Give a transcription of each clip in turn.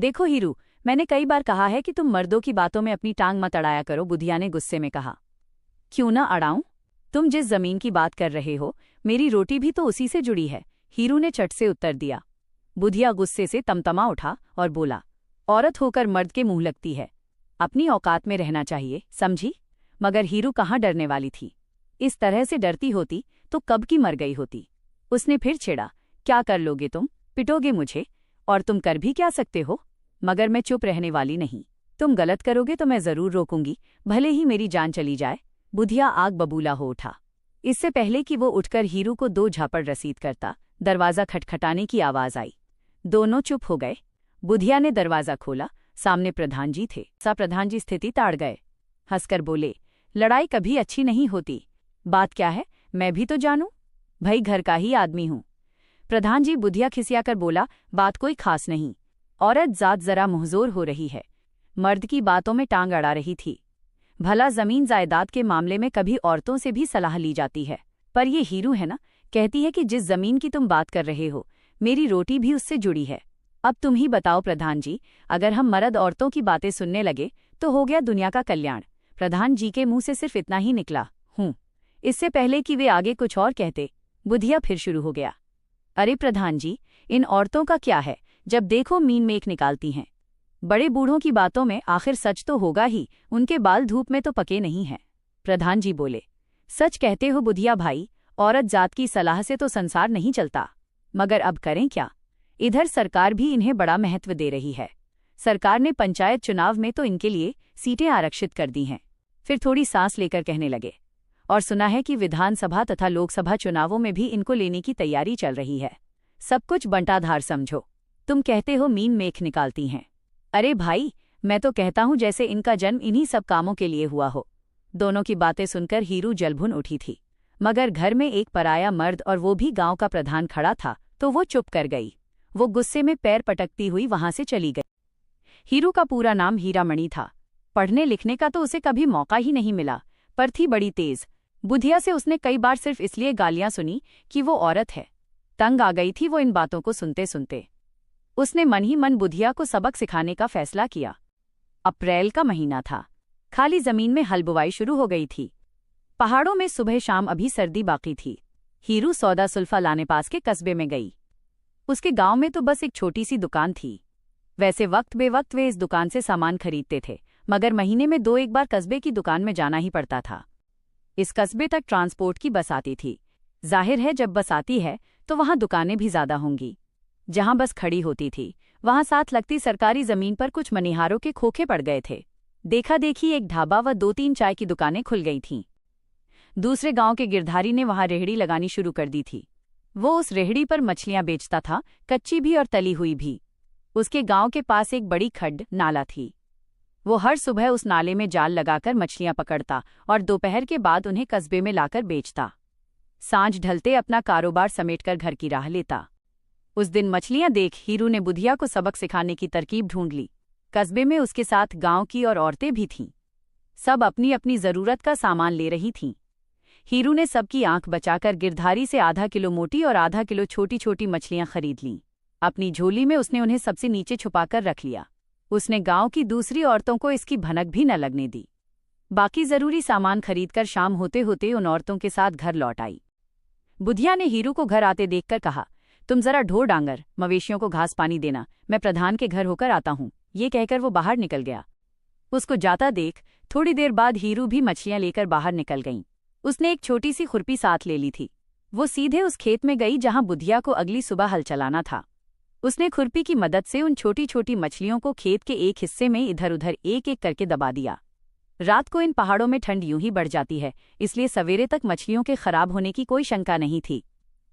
देखो हीरू, मैंने कई बार कहा है कि तुम मर्दों की बातों में अपनी टांग मत अड़ाया करो, बुधिया ने गुस्से में कहा। क्यों ना अड़ाऊं? तुम जिस जमीन की बात कर रहे हो, मेरी रोटी भी तो उसी से जुड़ी है, हीरू ने चट से उत्तर दिया। बुधिया गुस्से से तमतमा उठा और बोला, औरत होकर मर्द के मुंह लगती है, अपनी औकात में रहना चाहिए, समझी? मगर हीरू कहाँ डरने वाली थी। इस तरह से डरती होती तो कब की मर गई होती। उसने फिर छेड़ा, क्या कर लोगे तुम? पिटोगे मुझे? और तुम कर भी क्या सकते हो? मगर मैं चुप रहने वाली नहीं। तुम गलत करोगे तो मैं जरूर रोकूंगी, भले ही मेरी जान चली जाए। बुधिया आग बबूला हो उठा। इससे पहले कि वो उठकर हीरू को 2 झापड़ रसीद करता, दरवाजा खटखटाने की आवाज आई। दोनों चुप हो गए। बुधिया ने दरवाजा खोला। सामने प्रधान जी थे। प्रधान जी स्थिति ताड़ गए। हंसकर बोले, लड़ाई कभी अच्छी नहीं होती। बात क्या है, मैं भी तो जानूं? भाई घर का ही आदमी हूं। प्रधान जी, बुधिया खिसियाकर बोला, बात कोई खास नहीं। औरत जात जरा मुहजोर हो रही है, मर्द की बातों में टांग अड़ा रही थी। भला जमीन जायदाद के मामले में कभी औरतों से भी सलाह ली जाती है, पर ये हीरू है ना, कहती है कि जिस जमीन की तुम बात कर रहे हो, मेरी रोटी भी उससे जुड़ी है। अब तुम ही बताओ प्रधान जी, अगर हम मर्द औरतों की बातें सुनने लगे तो हो गया दुनिया का कल्याण। प्रधान जी के मुंह से सिर्फ इतना ही निकला, हूं। इससे पहले कि वे आगे कुछ और कहते, बुधिया फिर शुरू हो गया। अरे प्रधान जी, इन औरतों का क्या है, जब देखो मीन मेख निकालती हैं। बड़े बूढ़ों की बातों में आखिर सच तो होगा ही, उनके बाल धूप में तो पके नहीं हैं। प्रधान जी बोले, सच कहते हो बुधिया भाई, औरत जात की सलाह से तो संसार नहीं चलता। मगर अब करें क्या? इधर सरकार भी इन्हें बड़ा महत्व दे रही है। सरकार ने पंचायत चुनाव में तो इनके लिए सीटें आरक्षित कर दी हैं। फिर थोड़ी सांस लेकर कहने लगे, और सुना है कि विधानसभा तथा लोकसभा चुनावों में भी इनको लेने की तैयारी चल रही है। सब कुछ बंटाधार समझो। तुम कहते हो मीन मेख निकालती हैं। अरे भाई, मैं तो कहता हूं जैसे इनका जन्म इन्हीं सब कामों के लिए हुआ हो। दोनों की बातें सुनकर हीरू जलभुन उठी थी, मगर घर में एक पराया मर्द और वो भी गांव का प्रधान खड़ा था तो वो चुप कर गई। वो गुस्से में पैर पटकती हुई वहां से चली गई। हीरू का पूरा नाम हीरामणि था। पढ़ने लिखने का तो उसे कभी मौका ही नहीं मिला, पर थी बड़ी तेज। बुधिया से उसने कई बार सिर्फ इसलिए गालियां सुनी कि वो औरत है। तंग आ गई थी वो इन बातों को सुनते सुनते। उसने मन ही मन बुधिया को सबक सिखाने का फैसला किया। अप्रैल का महीना था। खाली जमीन में हल बुवाई शुरू हो गई थी। पहाड़ों में सुबह शाम अभी सर्दी बाकी थी। हीरू सौदा सुल्फा लाने पास के कस्बे में गई। उसके गांव में तो बस एक छोटी सी दुकान थी। वैसे वक्त बेवक्त वे इस दुकान से सामान खरीदते थे, मगर महीने में 2-1 बार कस्बे की दुकान में जाना ही पड़ता था। इस कस्बे तक ट्रांसपोर्ट की बस आती थी। जाहिर है जब बस आती है तो वहां दुकानें भी ज्यादा होंगी। जहां बस खड़ी होती थी वहां साथ लगती सरकारी जमीन पर कुछ मनिहारों के खोखे पड़ गए थे। देखा देखी एक ढाबा व 2-3 चाय की दुकानें खुल गई थीं। दूसरे गांव के गिरधारी ने वहां रेहड़ी लगानी शुरू कर दी थी। वो उस रेहड़ी पर मछलियां बेचता था, कच्ची भी और तली हुई भी। उसके गांव के पास एक बड़ी खड्ड नाला थी। वो हर सुबह उस नाले में जाल लगाकर मछलियां पकड़ता और दोपहर के बाद उन्हें कस्बे में लाकर बेचता। सांझ ढलते अपना कारोबार समेटकर घर की राह लेता। उस दिन मछलियां देख हीरू ने बुधिया को सबक सिखाने की तरकीब ढूंढ ली। कस्बे में उसके साथ गांव की और औरतें भी थीं। सब अपनी अपनी जरूरत का सामान ले रही थीं। हीरू ने सबकी आंख बचाकर गिरधारी से आधा किलो मोटी और आधा किलो छोटी छोटी मछलियां खरीद लीं। अपनी झोली में उसने उन्हें सबसे नीचे छुपाकर रख लिया। उसने गांव की दूसरी औरतों को इसकी भनक भी न लगने दी। बाकी जरूरी सामान खरीदकर शाम होते होते उन औरतों के साथ घर लौट आई। बुधिया ने हीरू को घर आते देखकर कहा, तुम जरा ढोर डांगर मवेशियों को घास पानी देना, मैं प्रधान के घर होकर आता हूं। ये कहकर वो बाहर निकल गया। उसको जाता देख थोड़ी देर बाद हीरू भी मछलियां लेकर बाहर निकल गईं। उसने एक छोटी सी खुरपी साथ ले ली थी। वो सीधे उस खेत में गई जहां बुधिया को अगली सुबह हल चलाना था। उसने खुरपी की मदद से उन छोटी छोटी मछलियों को खेत के एक हिस्से में इधर उधर एक एक करके दबा दिया। रात को इन पहाड़ों में ठंड यूं ही बढ़ जाती है, इसलिए सवेरे तक मछलियों के खराब होने की कोई शंका नहीं थी।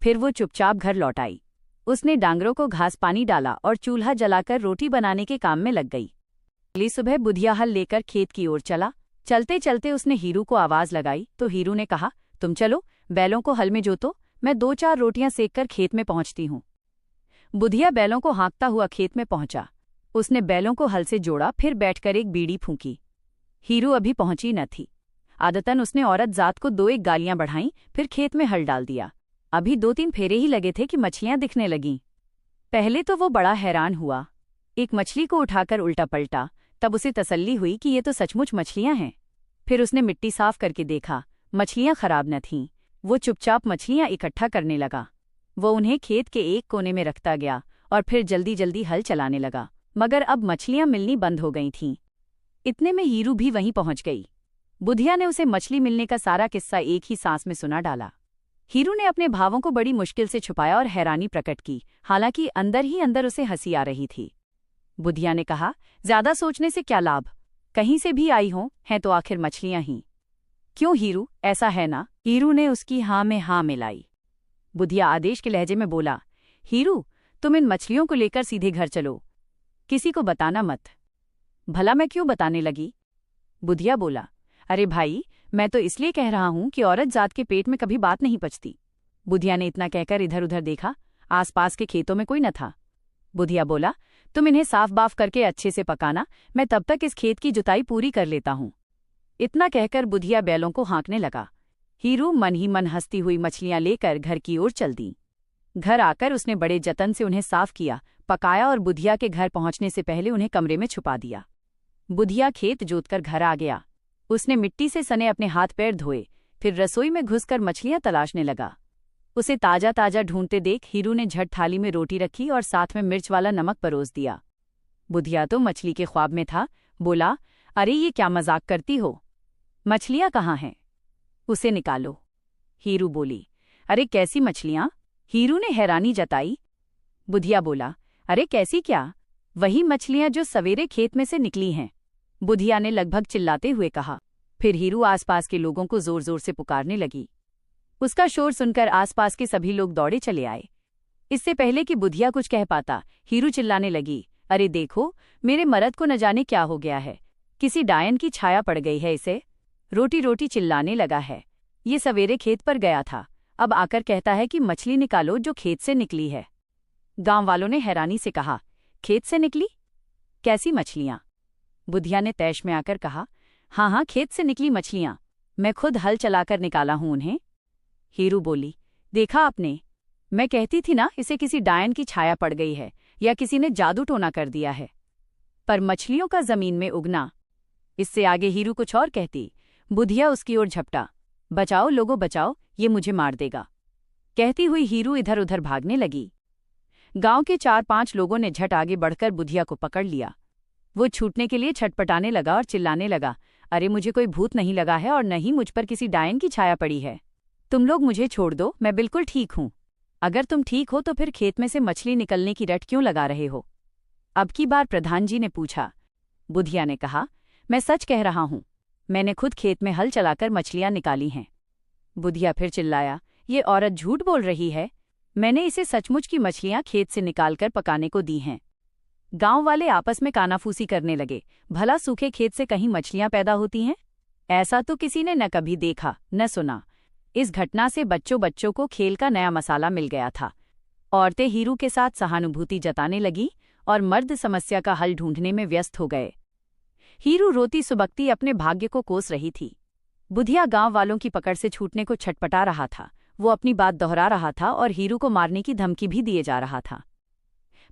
फिर वो चुपचाप घर लौट आई। उसने डांगरों को घास पानी डाला और चूल्हा जलाकर रोटी बनाने के काम में लग गई। अगली सुबह बुधिया हल लेकर खेत की ओर चला। चलते चलते उसने हीरू को आवाज लगाई तो हीरू ने कहा, तुम चलो बैलों को हल में जोतो, मैं 2-4 रोटियां सेककर खेत में पहुंचती हूं। बुधिया बैलों को हाँकता हुआ खेत में पहुंचा। उसने बैलों को हल से जोड़ा, फिर बैठकर एक बीड़ी फूंकी। हीरू अभी पहुंची न थी। आदतन उसने औरत जात को 2-1 गालियां बढ़ाईं, फिर खेत में हल डाल दिया। अभी 2-3 फेरे ही लगे थे कि मछलियां दिखने लगीं। पहले तो वो बड़ा हैरान हुआ। एक मछली को उठाकर उल्टा पलटा। तब उसे तसल्ली हुई कि ये तो सचमुच मछलियां हैं। फिर उसने मिट्टी साफ करके देखा, मछलियां खराब न थीं। वो चुपचाप मछलियां इकट्ठा करने लगा। वो उन्हें खेत के एक कोने में रखता गया और फिर जल्दी जल्दी हल चलाने लगा। मगर अब मछलियां मिलनी बंद हो गई थीं। इतने में हीरू भी वहीं पहुंच गई। बुधिया ने उसे मछली मिलने का सारा किस्सा एक ही सांस में सुना डाला। हीरू ने अपने भावों को बड़ी मुश्किल से छुपाया और हैरानी प्रकट की, हालांकि अंदर ही अंदर उसे हंसी आ रही थी। बुधिया ने कहा, ज्यादा सोचने से क्या लाभ, कहीं से भी आई हों, हैं तो आखिर मछलियां ही। क्यों हीरू, ऐसा है ना? हीरू ने उसकी हाँ में हाँ मिलाई। बुधिया आदेश के लहजे में बोला, हीरू, तुम इन मछलियों को लेकर सीधे घर चलो, किसी को बताना मत। भला मैं क्यों बताने लगी? बुधिया बोला, अरे भाई, मैं तो इसलिए कह रहा हूं कि औरत जात के पेट में कभी बात नहीं पचती। बुधिया ने इतना कहकर इधर उधर देखा। आसपास के खेतों में कोई न था। बुधिया बोला, तुम इन्हें साफ बाफ करके अच्छे से पकाना, मैं तब तक इस खेत की जुताई पूरी कर लेता हूं। इतना कहकर बुधिया बैलों को हाँकने लगा। हीरू मन ही मन हंसती हुई मछलियां लेकर घर की ओर चल दी। घर आकर उसने बड़े जतन से उन्हें साफ किया, पकाया और बुधिया के घर पहुंचने से पहले उन्हें कमरे में छुपा दिया। बुधिया खेत जोतकर घर आ गया। उसने मिट्टी से सने अपने हाथ पैर धोए, फिर रसोई में घुसकर मछलियां तलाशने लगा। उसे ताजा ताजा ढूंढते देख हीरू ने झट थाली में रोटी रखी और साथ में मिर्च वाला नमक परोस दिया। बुधिया तो मछली के ख्वाब में था। बोला, अरे ये क्या मजाक करती हो, मछलियां कहाँ हैं? उसे निकालो। हीरू बोली, अरे कैसी मछलियां? हीरू ने हैरानी जताई। बुधिया बोला, अरे कैसी क्या, वही मछलियां जो सवेरे खेत में से निकली हैं। बुधिया ने लगभग चिल्लाते हुए कहा। फिर हीरू आसपास के लोगों को जोर जोर से पुकारने लगी। उसका शोर सुनकर आसपास के सभी लोग दौड़े चले आए। इससे पहले कि बुधिया कुछ कह पाता, हीरू चिल्लाने लगी, अरे देखो, मेरे मर्द को न जाने क्या हो गया है, किसी डायन की छाया पड़ गई है इसे। रोटी रोटी चिल्लाने लगा है। ये सवेरे खेत पर गया था, अब आकर कहता है कि मछली निकालो जो खेत से निकली है। गांव वालों ने हैरानी से कहा, खेत से निकली? कैसी मछलियां? बुधिया ने तैश में आकर कहा, हाँ हाँ, खेत से निकली मछलियां, मैं खुद हल चलाकर निकाला हूं उन्हें। हीरू बोली, देखा आपने, मैं कहती थी ना इसे किसी डायन की छाया पड़ गई है या किसी ने जादू टोना कर दिया है। पर मछलियों का जमीन में उगना। इससे आगे हीरू कुछ और कहती, बुधिया उसकी ओर झपटा, बचाओ लोगों बचाओ, ये मुझे मार देगा। कहती हुई हीरू इधर उधर भागने लगी। गांव के 4-5 लोगों ने झट आगे बढ़कर बुधिया को पकड़ लिया। वो छूटने के लिए छटपटाने लगा और चिल्लाने लगा, अरे मुझे कोई भूत नहीं लगा है और न ही मुझ पर किसी डायन की छाया पड़ी है। तुम लोग मुझे छोड़ दो, मैं बिल्कुल ठीक हूं। अगर तुम ठीक हो तो फिर खेत में से मछली निकलने की रट क्यों लगा रहे हो? अब की बार प्रधान जी ने पूछा। बुधिया ने कहा, मैं सच कह रहा हूं, मैंने खुद खेत में हल चलाकर मछलियां निकाली हैं। बुधिया फिर चिल्लाया, ये औरत झूठ बोल रही है, मैंने इसे सचमुच की मछलियां खेत से निकालकर पकाने को दी हैं। गांव वाले आपस में कानाफूसी करने लगे, भला सूखे खेत से कहीं मछलियां पैदा होती हैं? ऐसा तो किसी ने न कभी देखा न सुना। इस घटना से बच्चों को खेल का नया मसाला मिल गया था। औरतें हीरू के साथ सहानुभूति जताने लगी और मर्द समस्या का हल ढूंढने में व्यस्त हो गए। हीरू रोती सुबकती अपने भाग्य को कोस रही थी। बुधिया गांव वालों की पकड़ से छूटने को छटपटा रहा था। वो अपनी बात दोहरा रहा था और हीरू को मारने की धमकी भी दिए जा रहा था।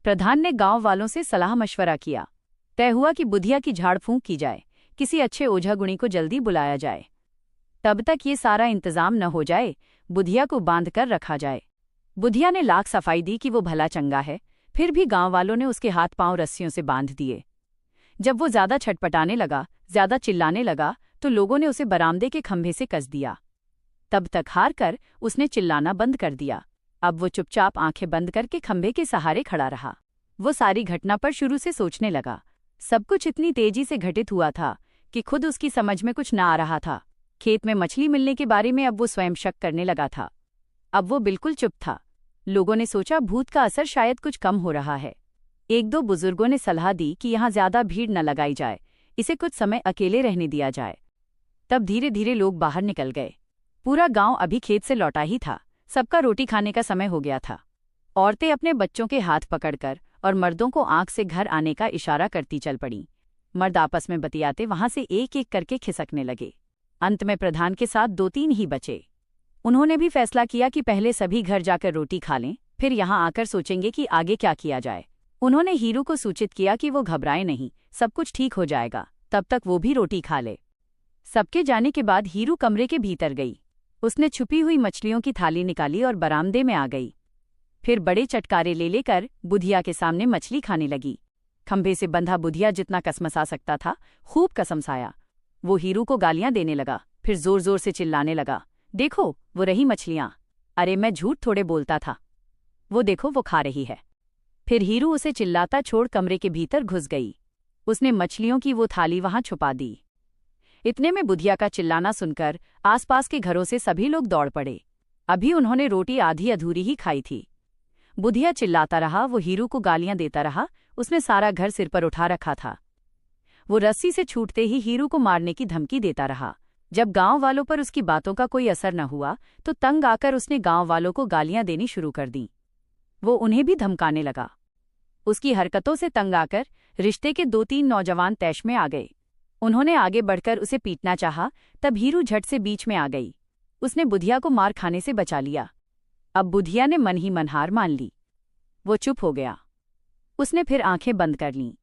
प्रधान ने गांव वालों से सलाह मशवरा किया। तय हुआ कि बुधिया की झाड़ फूंक की जाए, किसी अच्छे ओझा गुणी को जल्दी बुलाया जाए। तब तक ये सारा इंतजाम न हो जाए, बुधिया को बांध कर रखा जाए। बुधिया ने लाख सफाई दी कि वो भला चंगा है, फिर भी गांव वालों ने उसके हाथ पांव रस्सियों से बांध दिए। जब वो ज्यादा छटपटाने लगा, ज्यादा चिल्लाने लगा, तो लोगों ने उसे बरामदे के खंभे से कस दिया। तब तक हार कर उसने चिल्लाना बंद कर दिया। अब वो चुपचाप आंखें बंद करके खंभे के सहारे खड़ा रहा। वो सारी घटना पर शुरू से सोचने लगा। सब कुछ इतनी तेजी से घटित हुआ था कि खुद उसकी समझ में कुछ न आ रहा था। खेत में मछली मिलने के बारे में अब वो स्वयं शक करने लगा था। अब वो बिल्कुल चुप था। लोगों ने सोचा भूत का असर शायद कुछ कम हो रहा है। 1-2 बुजुर्गों ने सलाह दी कि यहाँ ज्यादा भीड़ न लगाई जाए, इसे कुछ समय अकेले रहने दिया जाए। तब धीरे धीरे लोग बाहर निकल गए। पूरा गांव अभी खेत से लौटा ही था। सबका रोटी खाने का समय हो गया था। औरतें अपने बच्चों के हाथ पकड़कर और मर्दों को आंख से घर आने का इशारा करती चल पड़ी। मर्द आपस में बतियाते वहां से एक एक करके खिसकने लगे। अंत में प्रधान के साथ 2-3 ही बचे। उन्होंने भी फैसला किया कि पहले सभी घर जाकर रोटी खा लें, फिर यहाँ आकर सोचेंगे कि आगे क्या किया जाए। उन्होंने हीरू को सूचित किया कि वो घबराए नहीं, सब कुछ ठीक हो जाएगा, तब तक वो भी रोटी खा ले। सबके जाने के बाद हीरू कमरे के भीतर गई। उसने छुपी हुई मछलियों की थाली निकाली और बरामदे में आ गई। फिर बड़े चटकारे ले लेकर बुधिया के सामने मछली खाने लगी। खंभे से बंधा बुधिया जितना कसमसा सकता था खूब कसमसाया। वो हीरू को गालियां देने लगा, फिर जोर जोर से चिल्लाने लगा, देखो वो रही मछलियां। अरे मैं झूठ थोड़े बोलता था, वो देखो वो खा रही है। फिर हीरू उसे चिल्लाता छोड़ कमरे के भीतर घुस गई। उसने मछलियों की वो थाली वहां छुपा दी। इतने में बुधिया का चिल्लाना सुनकर आसपास के घरों से सभी लोग दौड़ पड़े। अभी उन्होंने रोटी आधी अधूरी ही खाई थी। बुधिया चिल्लाता रहा, वो हीरू को गालियां देता रहा। उसने सारा घर सिर पर उठा रखा था। वो रस्सी से छूटते ही हीरू को मारने की धमकी देता रहा। जब गांव वालों पर उसकी बातों का कोई असर न हुआ तो तंग आकर उसने गांव वालों को गालियां देनी शुरू कर दी। वो उन्हें भी धमकाने लगा। उसकी हरकतों से तंग आकर रिश्ते के 2-3 नौजवान तैश में आ गए। उन्होंने आगे बढ़कर उसे पीटना चाहा, तब हीरू झट से बीच में आ गई। उसने बुधिया को मार खाने से बचा लिया। अब बुधिया ने मन ही मन हार मान ली। वो चुप हो गया। उसने फिर आंखें बंद कर लीं।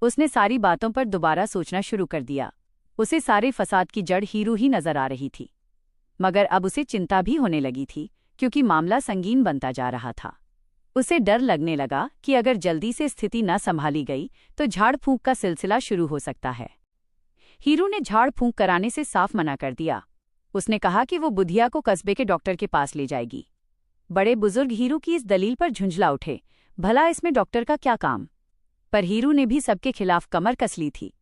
उसने सारी बातों पर दोबारा सोचना शुरू कर दिया। उसे सारे फसाद की जड़ हीरू ही नजर आ रही थी। मगर अब उसे चिंता भी होने लगी थी, क्योंकि मामला संगीन बनता जा रहा था। उसे डर लगने लगा कि अगर जल्दी से स्थिति न संभाली गई तो झाड़ फूंक का सिलसिला शुरू हो सकता है। हीरू ने झाड़ फूंक कराने से साफ मना कर दिया। उसने कहा कि वो बुधिया को कस्बे के डॉक्टर के पास ले जाएगी। बड़े बुजुर्ग हीरू की इस दलील पर झुंझला उठे, भला इसमें डॉक्टर का क्या काम। पर हीरू ने भी सबके खिलाफ कमर कस ली थी।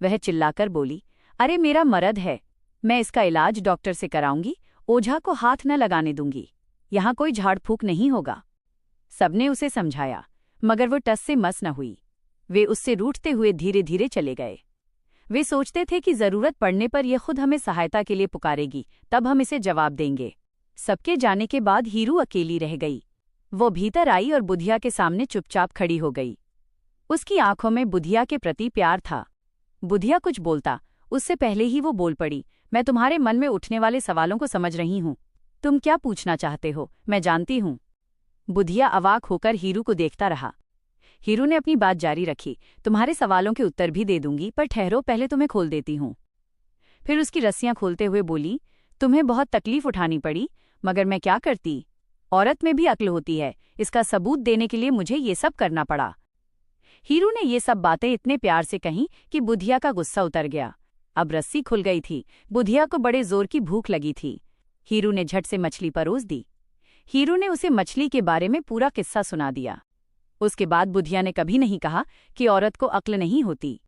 वह चिल्लाकर बोली, अरे मेरा मर्द है, मैं इसका इलाज डॉक्टर से कराऊंगी, ओझा को हाथ न लगाने दूंगी। यहाँ कोई झाड़ फूंक नहीं होगा। सबने उसे समझाया, मगर वो टस से मस न हुई। वे उससे रूठते हुए धीरे धीरे चले गए। वे सोचते थे कि जरूरत पड़ने पर यह खुद हमें सहायता के लिए पुकारेगी, तब हम इसे जवाब देंगे। सबके जाने के बाद हीरू अकेली रह गई। वो भीतर आई और बुधिया के सामने चुपचाप खड़ी हो गई। उसकी आंखों में बुधिया के प्रति प्यार था। बुधिया कुछ बोलता उससे पहले ही वो बोल पड़ी, मैं तुम्हारे मन में उठने वाले सवालों को समझ रही हूँ। तुम क्या पूछना चाहते हो मैं जानती हूँ। बुधिया अवाक होकर हीरू को देखता रहा। हीरू ने अपनी बात जारी रखी, तुम्हारे सवालों के उत्तर भी दे दूंगी, पर ठहरो, पहले तुम्हें खोल देती हूँ। फिर उसकी रस्सियां खोलते हुए बोली, तुम्हें बहुत तकलीफ उठानी पड़ी, मगर मैं क्या करती। औरत में भी अक्ल होती है, इसका सबूत देने के लिए मुझे ये सब करना पड़ा। हीरू ने ये सब बातें इतने प्यार से कहीं कि बुधिया का गुस्सा उतर गया। अब रस्सी खुल गई थी। बुधिया को बड़े जोर की भूख लगी थी। हीरू ने झट से मछली परोस दी। हीरू ने उसे मछली के बारे में पूरा किस्सा सुना दिया। उसके बाद बुधिया ने कभी नहीं कहा कि औरत को अक्ल नहीं होती।